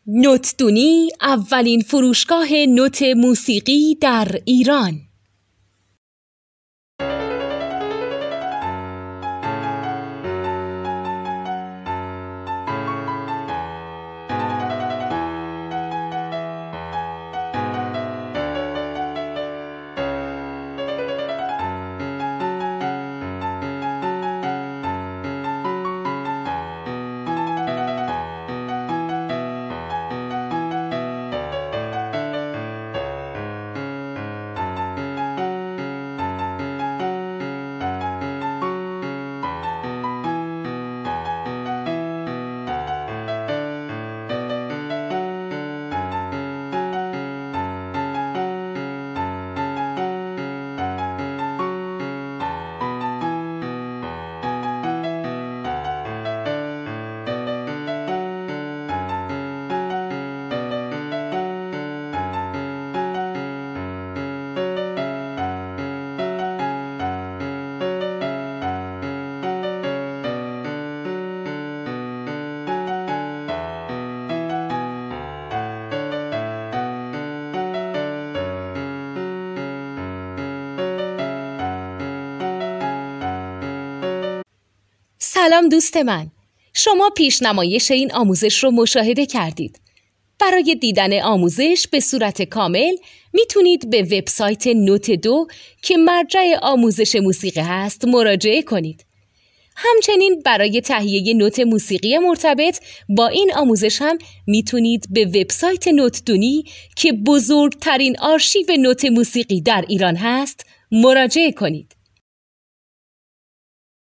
نوتدونی اولین فروشگاه نوت موسیقی در ایران. سلام دوست من، شما پیشنمایش این آموزش رو مشاهده کردید. برای دیدن آموزش به صورت کامل میتونید به وبسایت نوت 2 که مرجع آموزش موسیقی هست مراجعه کنید. همچنین برای تهیه نوت موسیقی مرتبط با این آموزش هم میتونید به وبسایت نوتدونی که بزرگترین آرشیو نوت موسیقی در ایران هست مراجعه کنید.